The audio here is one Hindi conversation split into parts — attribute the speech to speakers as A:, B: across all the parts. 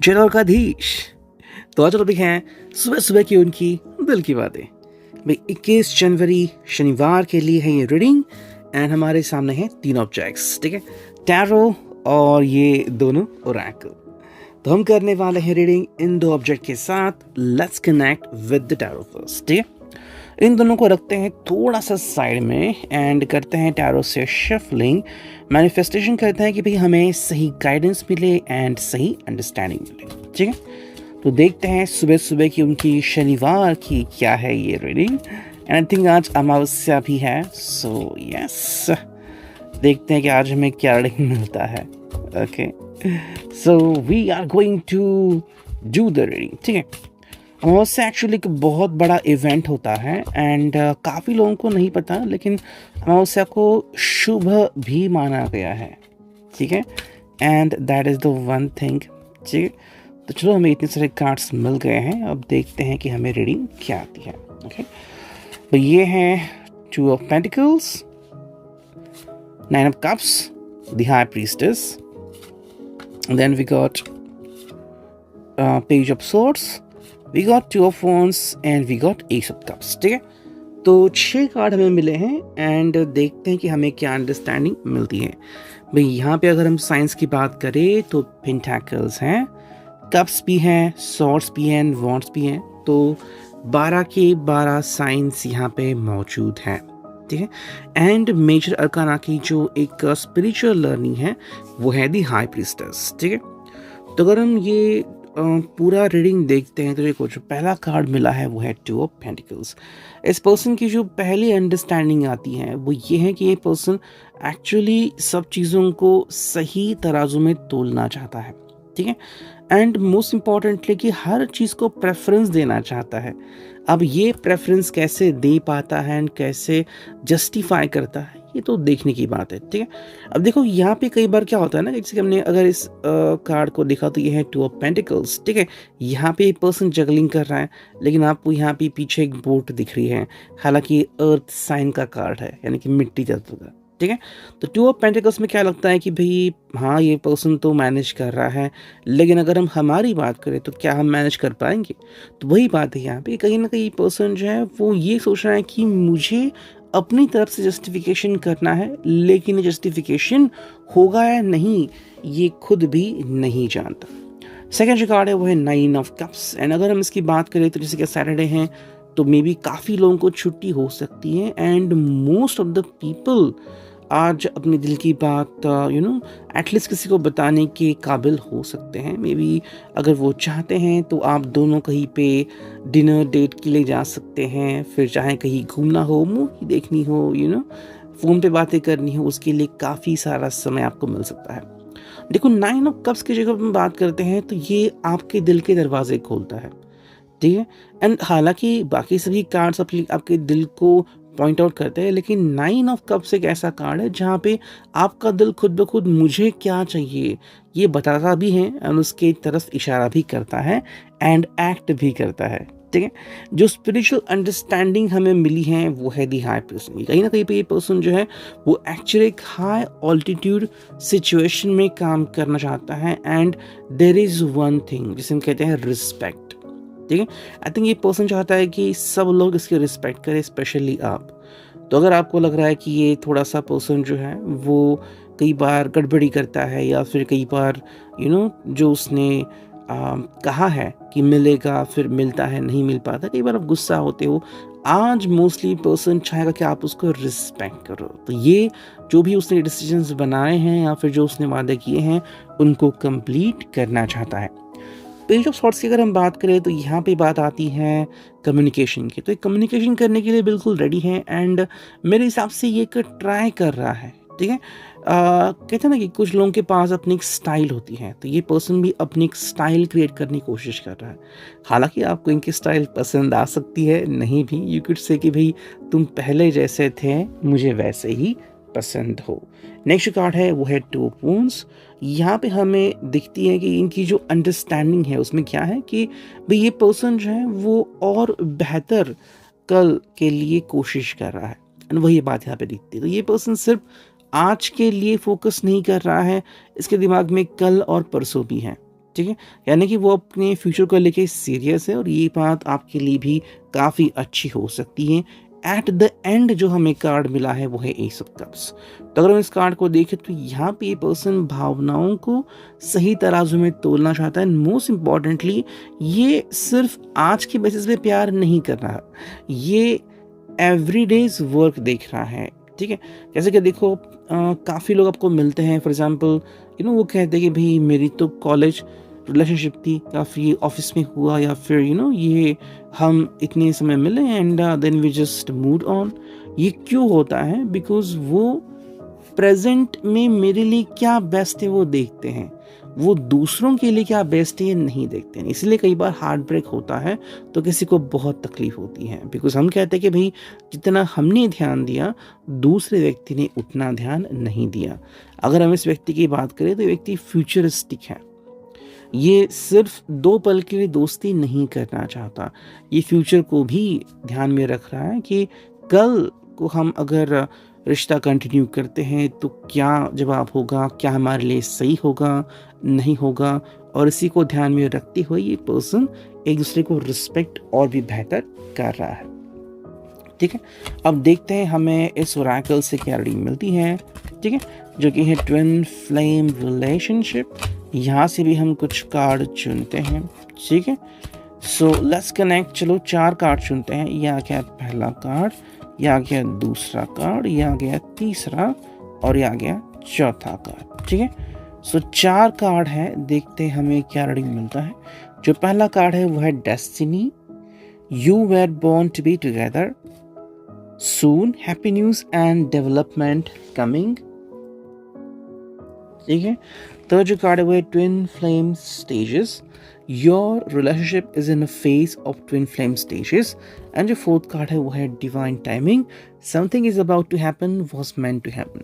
A: चेन्नई का धीश। तो आज टॉपिक है सुबह सुबह की उनकी दिल की बातें। भाई 21 जनवरी शनिवार के लिए है ये रीडिंग एंड हमारे सामने है 3 ऑब्जेक्ट्स, ठीक है, टैरो और ये दोनों ओरेकल। तो हम करने वाले हैं रीडिंग इन 2 ऑब्जेक्ट के साथ। Let's connect with the tarot first, ठीक है। इन दोनों को रखते हैं थोड़ा सा साइड में एंड करते हैं टैरो से शफलिंग। मैनिफेस्टेशन करते हैं कि भाई हमें सही गाइडेंस मिले एंड सही अंडरस्टैंडिंग मिले, ठीक है। तो देखते हैं सुबह सुबह की उनकी शनिवार की क्या है ये रीडिंग। एंड आई थिंक आज अमावस्या भी है, सो यस, देखते हैं कि आज हमें क्या रीडिंग मिलता है। Okay, so we are going to do the reading, ठीक है। अमावस्या एक्चुअली एक बहुत बड़ा इवेंट होता है एंड काफ़ी लोगों को नहीं पता, लेकिन अमावस्या को शुभ भी माना गया है, ठीक है। And that is the one thing, ठीक है। तो चलो, हमें इतने सारे कार्ड्स मिल गए हैं, अब देखते हैं कि हमें रीडिंग क्या आती है। ओके, तो ये हैं 2 of pentacles, 9 of cups, the high priestess, then we got page of swords, we got 2 of wands and we got ace of cups, ठीक है। तो 6 कार्ड हमें मिले हैं एंड देखते हैं कि हमें क्या अंडरस्टैंडिंग मिलती है। भाई यहाँ पे अगर हम साइंस की बात करें तो पेंटाकल्स हैं, कप्स भी हैं, सॉर्ड्स भी हैं, wands भी हैं। तो 12 के 12 साइंस यहाँ पे मौजूद हैं, ठीक है। एंड मेजर अरकाना की जो एक स्पिरिचुअल लर्निंग है वो है दी हाई प्रीस्टेस, ठीक है। तो अगर हम ये पूरा रीडिंग देखते हैं तो देखो, जो पहला कार्ड मिला है वो है 2 ऑफ पेंटिकल्स। इस पर्सन की जो पहली अंडरस्टैंडिंग आती है वो ये है कि ये पर्सन एक्चुअली सब चीज़ों को सही तराजू में तोलना चाहता है, ठीक है। एंड मोस्ट इम्पॉर्टेंटली कि हर चीज़ को प्रेफरेंस देना चाहता है। अब ये प्रेफरेंस कैसे दे पाता है एंड कैसे जस्टिफाई करता है, ये तो देखने की बात है, ठीक है। अब देखो, यहाँ पे कई बार क्या होता है ना, जैसे कि हमने अगर इस कार्ड को देखा तो ये है 2 ऑफ पेंटिकल्स, ठीक है। यहाँ पे एक पर्सन जगलिंग कर रहा है, लेकिन आपको यहाँ पे पीछे एक बोट दिख रही है, हालांकि अर्थ साइन का कार्ड है, यानी कि मिट्टी तत्व का, ठीक है। तो 2 ऑफ पेंटिकल्स में क्या लगता है कि भाई हाँ, ये पर्सन तो मैनेज कर रहा है, लेकिन अगर हम हमारी बात करें तो क्या हम मैनेज कर पाएंगे? तो वही बात है यहाँ पे, कहीं ना कहीं पर्सन जो है वो ये सोच रहा है कि मुझे अपनी तरफ से जस्टिफिकेशन करना है, लेकिन जस्टिफिकेशन होगा या नहीं ये खुद भी नहीं जानता। सेकेंड जो कार्ड है वो है 9 ऑफ कप्स। एंड अगर हम इसकी बात करें तो जैसे कि सैटरडे हैं तो मे बी काफ़ी लोगों को छुट्टी हो सकती है and most of the people आज अपने दिल की बात एटलीस्ट किसी को बताने के काबिल हो सकते हैं। मे बी अगर वो चाहते हैं तो आप दोनों कहीं पे डिनर डेट के लिए जा सकते हैं, फिर चाहे कहीं घूमना हो, मूवी देखनी हो, फ़ोन पे बातें करनी हो, उसके लिए काफ़ी सारा समय आपको मिल सकता है। देखो, 9 ऑफ कप्स की जगह हम बात करते हैं तो ये आपके दिल के दरवाजे खोलता है, ठीक है। एंड हालांकि बाकी सभी कार्ड्स आपके दिल को पॉइंट आउट करते हैं, लेकिन 9 ऑफ कप्स एक ऐसा कार्ड है जहाँ पे आपका दिल खुद ब खुद मुझे क्या चाहिए ये बताता भी है और उसके तरफ इशारा भी करता है एंड एक्ट भी करता है, ठीक है। जो स्पिरिचुअल अंडरस्टैंडिंग हमें मिली है वो है दी हाई पर्सन। कहीं ना कहीं पे ये पर्सन जो है वो एक्चुअली एक हाई ऑल्टीट्यूड सिचुएशन में काम करना चाहता है and there is one thing जिसे हम कहते हैं रिस्पेक्ट, ठीक है। आई थिंक ये पर्सन चाहता है कि सब लोग इसकी रिस्पेक्ट करें, स्पेशली आप। तो अगर आपको लग रहा है कि ये थोड़ा सा पर्सन जो है वो कई बार गड़बड़ी करता है या फिर कई बार जो उसने कहा है कि मिलेगा फिर मिलता है, नहीं मिल पाता, कई बार आप गुस्सा होते हो, आज मोस्टली पर्सन चाहेगा कि आप उसको रिस्पेक्ट करो। तो ये जो भी उसने डिसीजंस बनाए हैं या फिर जो उसने वादे किए हैं उनको कंप्लीट करना चाहता है। पेज ऑफ सॉर्ड्स की अगर हम बात करें तो यहाँ पे बात आती है कम्युनिकेशन की। तो एक कम्युनिकेशन करने के लिए बिल्कुल रेडी है एंड मेरे हिसाब से ये एक ट्राई कर रहा है, ठीक है। कहते हैं ना कि कुछ लोगों के पास अपनी एक स्टाइल होती है, तो ये पर्सन भी अपनी एक स्टाइल क्रिएट करने की कोशिश कर रहा है। हालांकि आपको इनकी स्टाइल पसंद आ सकती है, नहीं भी, यू कुड से कि भाई तुम पहले जैसे थे मुझे वैसे ही पसंद हो। नेक्स्ट कार्ड है वो है 2 ऑफ wands। यहाँ पे हमें दिखती है कि इनकी जो अंडरस्टैंडिंग है उसमें क्या है कि भाई ये पर्सन जो है वो और बेहतर कल के लिए कोशिश कर रहा है एंड वही बात यहाँ पे दिखती है। तो ये पर्सन सिर्फ आज के लिए फोकस नहीं कर रहा है, इसके दिमाग में कल और परसों भी है, ठीक है, यानी कि वो अपने फ्यूचर को लेके सीरियस है और ये बात आपके लिए भी काफ़ी अच्छी हो सकती है। एट द एंड जो हमें कार्ड मिला है वो है एस ऑफ कप्स। तो अगर हम इस कार्ड को देखें तो यहाँ पे ये पर्सन भावनाओं को सही तराजू में तोलना चाहता है। मोस्ट इम्पॉर्टेंटली ये सिर्फ आज के बेसिस पे प्यार नहीं कर रहा, ये एवरीडेज वर्क देख रहा है। ठीक है, जैसे कि देखो काफ़ी लोग आपको मिलते हैं, फॉर एग्जांपल वो कहते हैं कि भाई मेरी तो कॉलेज रिलेशनशिप थी, काफ़ी ऑफिस में हुआ, या फिर ये हम इतने समय मिले and then we just moved on. ये क्यों होता है? बिकॉज वो प्रेजेंट में मेरे लिए क्या बेस्ट है वो देखते हैं, वो दूसरों के लिए क्या बेस्ट है ये नहीं देखते हैं। इसलिए कई बार हार्ट ब्रेक होता है तो किसी को बहुत तकलीफ होती है, बिकॉज हम कहते हैं कि भाई जितना हमने ध्यान दिया दूसरे व्यक्ति ने उतना ध्यान नहीं दिया। अगर हम इस व्यक्ति की बात करें तो ये व्यक्ति फ्यूचरिस्टिक है, ये सिर्फ 2 पल के लिए दोस्ती नहीं करना चाहता, ये फ्यूचर को भी ध्यान में रख रहा है कि कल को हम अगर रिश्ता कंटिन्यू करते हैं तो क्या जवाब होगा, क्या हमारे लिए सही होगा, नहीं होगा। और इसी को ध्यान में रखते हुए ये पर्सन एक दूसरे को रिस्पेक्ट और भी बेहतर कर रहा है। ठीक है, अब देखते हैं हमें इस ओरेकल से क्या रीडिंग मिलती है। ठीक है, जो कि है ट्विन फ्लेम रिलेशनशिप। यहाँ से भी हम कुछ कार्ड चुनते हैं। ठीक है, सो लेट्स कनेक्ट। चलो 4 कार्ड चुनते हैं। यह आ गया पहला कार्ड, यह आ गया दूसरा कार्ड, यह आ गया तीसरा और यह आ गया चौथा कार्ड। ठीक है, सो 4 कार्ड है, देखते हैं हमें क्या रीडिंग मिलता है। जो पहला कार्ड है वो है destiny. You were born to be together soon, happy news and development coming. ठीक है, तो जो कार्ड है वो है twin flame stages. Your relationship is in a phase of twin flame stages. And जो फोर्थ कार्ड है वो है divine timing. Something is about to happen, was meant to happen.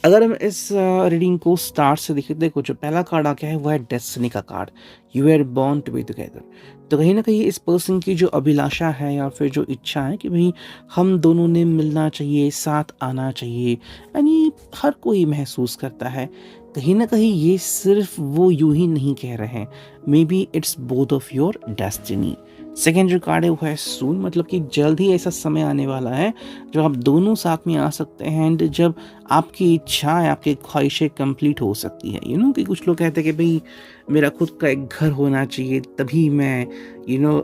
A: अगर हम इस रीडिंग को स्टार्ट से देखें, देखो जो पहला कार्ड आ गया है वो है डेस्टिनी का card. You are born to be together. तो कहीं ना कहीं इस पर्सन की जो अभिलाषा है या फिर जो इच्छा है कि भाई हम दोनों ने मिलना चाहिए, साथ आना चाहिए, यानी हर कोई महसूस करता है। कहीं ना कहीं ये सिर्फ वो यूं ही नहीं कह रहे हैं, may be it's both of your destiny. Second जो कार्ड है वो है सून, मतलब कि जल्द ही ऐसा समय आने वाला है जब आप दोनों साथ में आ सकते हैं एंड जब आपकी इच्छाएं, आपकी ख्वाहिशें कंप्लीट हो सकती है। कि कुछ लोग कहते हैं कि भाई मेरा खुद का एक घर होना चाहिए, तभी मैं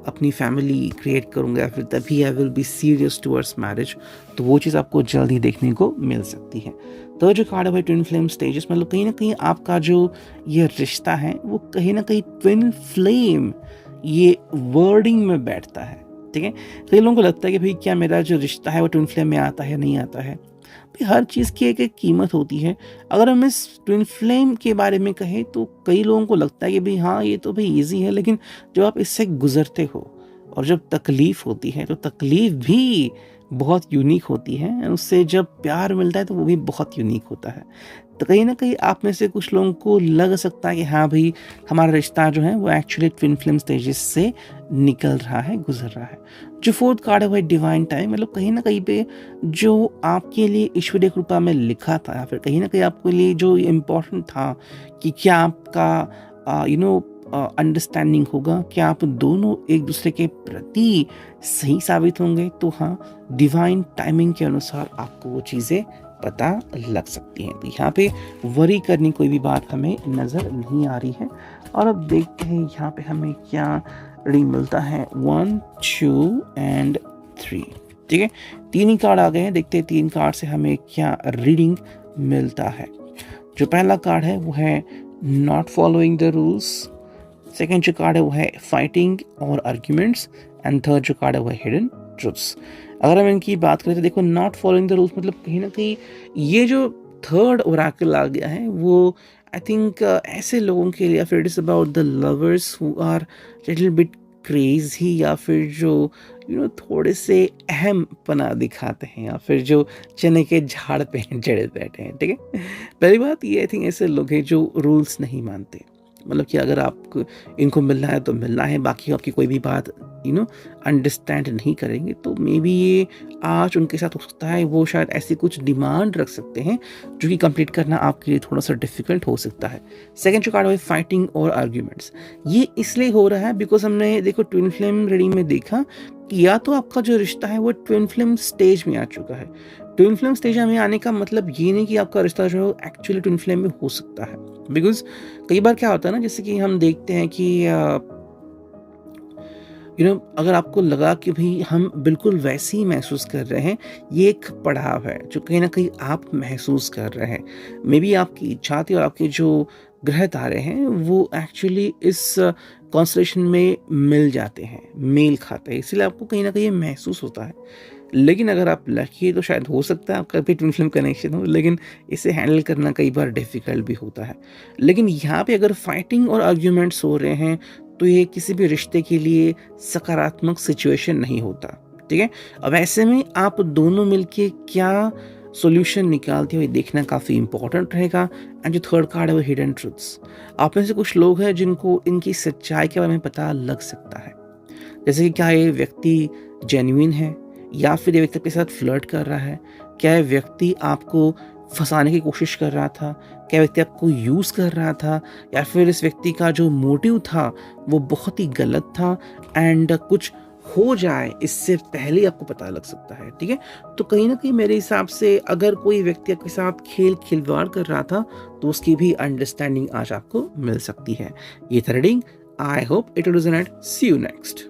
A: अपनी फैमिली क्रिएट करूँगा, या फिर तभी I will be serious towards marriage. तो वो चीज़ आपको जल्द ही देखने को मिल सकती है। तो जो कार्ड है भाई ट्विन फ्लेम स्टेजेस, मतलब कहीं ना कहीं आपका जो ये रिश्ता है वो कहीं ना कहीं ट्विन फ्लेम ये वर्डिंग में बैठता है। ठीक है, कई लोगों को लगता है कि भाई क्या मेरा जो रिश्ता है वो ट्विन फ्लेम में आता है, नहीं आता है। भाई हर चीज़ की एक कीमत होती है। अगर हम इस ट्विन फ्लेम के बारे में कहें तो कई लोगों को लगता है कि भाई हाँ ये तो भाई ईजी है, लेकिन जब आप इससे गुजरते हो और जब तकलीफ होती है तो तकलीफ भी बहुत यूनिक होती है, उससे जब प्यार मिलता है तो वो भी बहुत यूनिक होता है। तो कहीं ना कहीं आप में से कुछ लोगों को लग सकता है कि हाँ भाई हमारा रिश्ता जो है वो एक्चुअली ट्विन फ्लेम स्टेजेस से निकल रहा है, गुजर रहा है। जो फोर्थ कार्ड है वो है टाइम, मतलब कहीं ना कहीं पे जो आपके लिए ईश्वरीय कृपा में लिखा था या फिर कहीं ना कहीं आपके लिए जो इम्पोर्टेंट था कि क्या आपका अंडरस्टैंडिंग होगा, क्या आप दोनों एक दूसरे के प्रति सही साबित होंगे, तो हाँ डिवाइन टाइमिंग के अनुसार आपको वो चीज़ें पता लग सकती हैं। तो यहाँ पे वरी करनी कोई भी बात हमें नज़र नहीं आ रही है। और अब देखते हैं यहाँ पे हमें क्या रीडिंग मिलता है। 1 2 एंड 3। ठीक है, 3 ही कार्ड आ गए हैं, देखते हैं 3 कार्ड से हमें क्या रीडिंग मिलता है। जो पहला कार्ड है वो है not following the rules. Second जो कार्ड है वो है फाइटिंग और आर्ग्यूमेंट्स। एंड थर्ड जो कार्ड है वो है हिडन ट्रुथ्स। अगर हम इनकी बात करें तो देखो नॉट फॉलोइंग द रूल्स, मतलब कहीं ना कहीं ये जो थर्ड ओरेकल आ गया है वो आई थिंक ऐसे लोगों के लिए, फिर it is about the lovers who are little bit crazy, या फिर जो थोड़े से अहम पना दिखाते हैं, या फिर जो चने के झाड़ पे जड़े बैठे हैं। ठीक है, पहली बात ये आई थिंक ऐसे लोग हैं जो रूल्स नहीं मानते, मतलब कि अगर आपको इनको मिलना है तो मिलना है, बाकी आपकी कोई भी बात अंडरस्टैंड नहीं करेंगे तो मे बी ये आज उनके साथ हो सकता है वो शायद ऐसी कुछ डिमांड रख सकते हैं जो कि कंप्लीट करना आपके लिए थोड़ा सा डिफिकल्ट हो सकता है। सेकंड जो कार्ड है फाइटिंग और आर्ग्यूमेंट्स, ये इसलिए हो रहा है बिकॉज हमने देखो ट्विन फ्लेम रीडिंग में देखा कि या तो आपका जो रिश्ता है वो ट्विन फ्लेम स्टेज में आ चुका है। ट्विन फ्लेम स्टेज में आने का मतलब ये नहीं कि आपका रिश्ता जो है एक्चुअली ट्विन फ्लेम में हो सकता है, बिकॉज कई बार क्या होता है ना, जैसे कि हम देखते हैं कि अगर आपको लगा कि भाई हम बिल्कुल वैसे ही महसूस कर रहे हैं, ये एक पड़ाव है जो कहीं ना कहीं आप महसूस कर रहे हैं। मे बी आपकी इच्छा थी और आपके जो ग्रह तारे हैं वो एक्चुअली इस कॉन्स्टलेशन में मिल जाते हैं, मेल खाते हैं, इसलिए आपको कहीं ना कहीं महसूस होता है। लेकिन अगर आप लकी है तो शायद हो सकता है आपका भी ट्विन फ्लेम कनेक्शन हो, लेकिन इसे हैंडल करना कई बार डिफ़िकल्ट भी होता है। लेकिन यहाँ पे अगर फाइटिंग और आर्ग्यूमेंट्स हो रहे हैं तो ये किसी भी रिश्ते के लिए सकारात्मक सिचुएशन नहीं होता, ठीक है। अब ऐसे में आप दोनों मिलके क्या सॉल्यूशन निकालते हुए देखना काफ़ी इंपॉर्टेंट रहेगा। एंड जो थर्ड कार्ड है वो हिडन ट्रुथ्स, आप में से कुछ लोग हैं जिनको इनकी सच्चाई के बारे में पता लग सकता है, जैसे कि क्या ये व्यक्ति जेन्युइन है या फिर ये व्यक्ति आपके साथ फ्लर्ट कर रहा है, क्या ये व्यक्ति आपको फंसाने की कोशिश कर रहा था, क्या व्यक्ति आपको यूज़ कर रहा था, या फिर इस व्यक्ति का जो मोटिव था वो बहुत ही गलत था एंड कुछ हो जाए इससे पहले ही आपको पता लग सकता है, ठीक है। तो कहीं ना कहीं मेरे हिसाब से अगर कोई व्यक्ति आपके साथ खिलवाड़ कर रहा था तो उसकी भी अंडरस्टैंडिंग आज आपको मिल सकती है। ये था reading. I hope it will resonate. See you next.